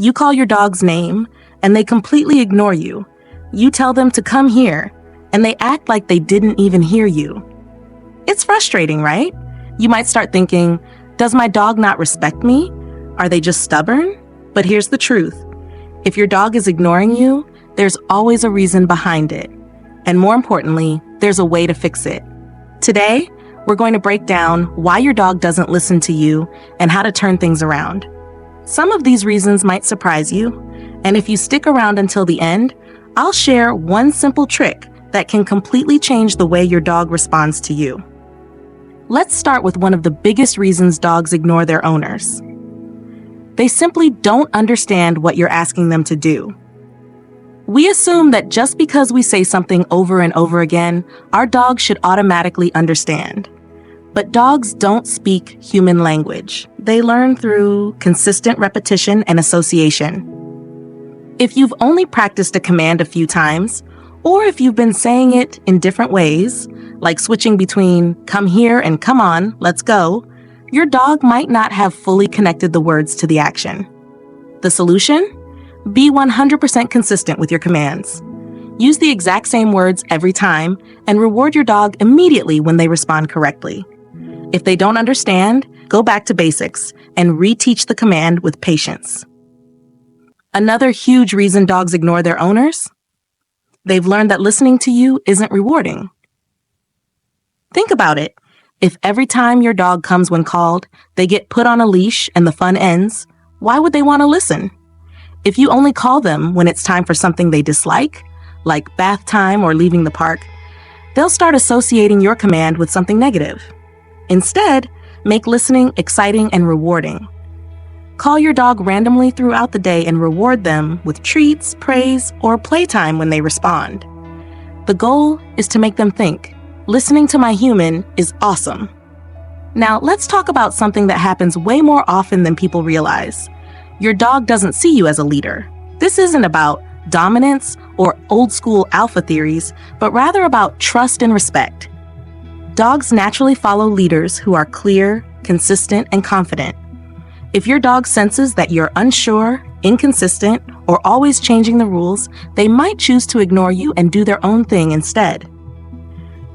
You call your dog's name, and they completely ignore you. You tell them to come here, and they act like they didn't even hear you. It's frustrating, right? You might start thinking, does my dog not respect me? Are they just stubborn? But here's the truth. If your dog is ignoring you, there's always a reason behind it. And more importantly, there's a way to fix it. Today, we're going to break down why your dog doesn't listen to you and how to turn things around. Some of these reasons might surprise you, and if you stick around until the end, I'll share one simple trick that can completely change the way your dog responds to you. Let's start with one of the biggest reasons dogs ignore their owners. They simply don't understand what you're asking them to do. We assume that just because we say something over and over again, our dog should automatically understand. But dogs don't speak human language. They learn through consistent repetition and association. If you've only practiced a command a few times, or if you've been saying it in different ways, like switching between come here and come on, let's go, your dog might not have fully connected the words to the action. The solution? Be 100% consistent with your commands. Use the exact same words every time and reward your dog immediately when they respond correctly. If they don't understand, go back to basics and reteach the command with patience. Another huge reason dogs ignore their owners? They've learned that listening to you isn't rewarding. Think about it. If every time your dog comes when called, they get put on a leash and the fun ends, why would they want to listen? If you only call them when it's time for something they dislike, like bath time or leaving the park, they'll start associating your command with something negative. Instead, make listening exciting and rewarding. Call your dog randomly throughout the day and reward them with treats, praise, or playtime when they respond. The goal is to make them think, listening to my human is awesome. Now, let's talk about something that happens way more often than people realize. Your dog doesn't see you as a leader. This isn't about dominance or old school alpha theories, but rather about trust and respect. Dogs naturally follow leaders who are clear, consistent, and confident. If your dog senses that you're unsure, inconsistent, or always changing the rules, they might choose to ignore you and do their own thing instead.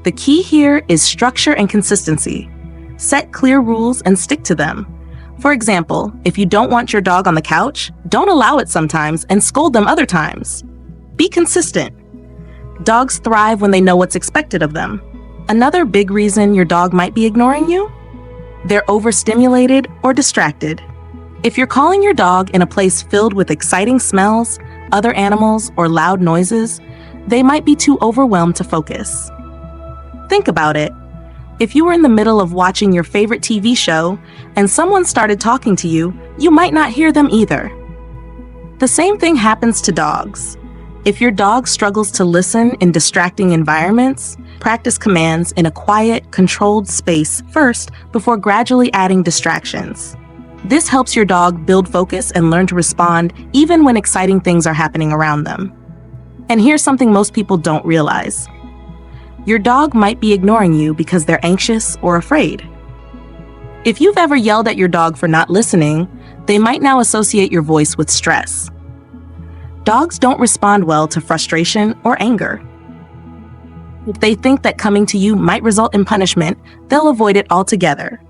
The key here is structure and consistency. Set clear rules and stick to them. For example, if you don't want your dog on the couch, don't allow it sometimes and scold them other times. Be consistent. Dogs thrive when they know what's expected of them. Another big reason your dog might be ignoring you? They're overstimulated or distracted. If you're calling your dog in a place filled with exciting smells, other animals, or loud noises, they might be too overwhelmed to focus. Think about it. If you were in the middle of watching your favorite TV show and someone started talking to you, you might not hear them either. The same thing happens to dogs. If your dog struggles to listen in distracting environments, practice commands in a quiet, controlled space first before gradually adding distractions. This helps your dog build focus and learn to respond even when exciting things are happening around them. And here's something most people don't realize. Your dog might be ignoring you because they're anxious or afraid. If you've ever yelled at your dog for not listening, they might now associate your voice with stress. Dogs don't respond well to frustration or anger. If they think that coming to you might result in punishment, they'll avoid it altogether.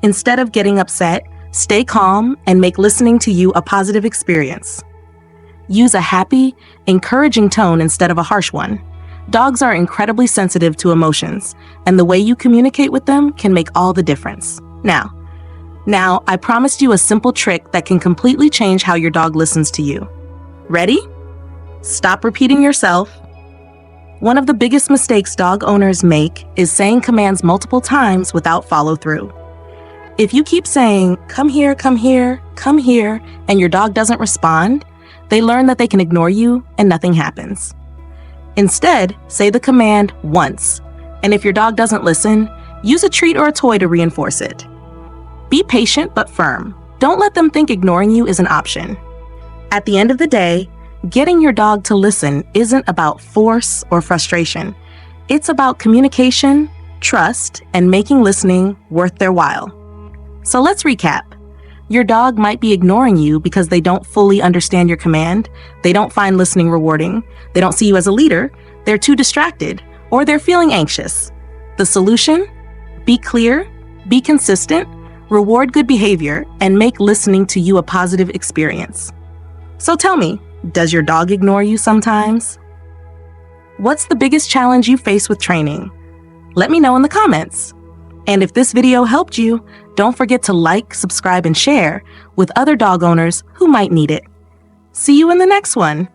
Instead of getting upset, stay calm and make listening to you a positive experience. Use a happy, encouraging tone instead of a harsh one. Dogs are incredibly sensitive to emotions, and the way you communicate with them can make all the difference. Now, I promised you a simple trick that can completely change how your dog listens to you. Ready? Stop repeating yourself. One of the biggest mistakes dog owners make is saying commands multiple times without follow-through. If you keep saying, come here, come here, come here, and your dog doesn't respond, they learn that they can ignore you and nothing happens. Instead, say the command once, and if your dog doesn't listen, use a treat or a toy to reinforce it. Be patient but firm. Don't let them think ignoring you is an option. At the end of the day, getting your dog to listen isn't about force or frustration. It's about communication, trust, and making listening worth their while. So let's recap. Your dog might be ignoring you because they don't fully understand your command, they don't find listening rewarding, they don't see you as a leader, they're too distracted, or they're feeling anxious. The solution? Be clear, be consistent, reward good behavior, and make listening to you a positive experience. So tell me, does your dog ignore you sometimes? What's the biggest challenge you face with training? Let me know in the comments. And if this video helped you, don't forget to like, subscribe, and share with other dog owners who might need it. See you in the next one.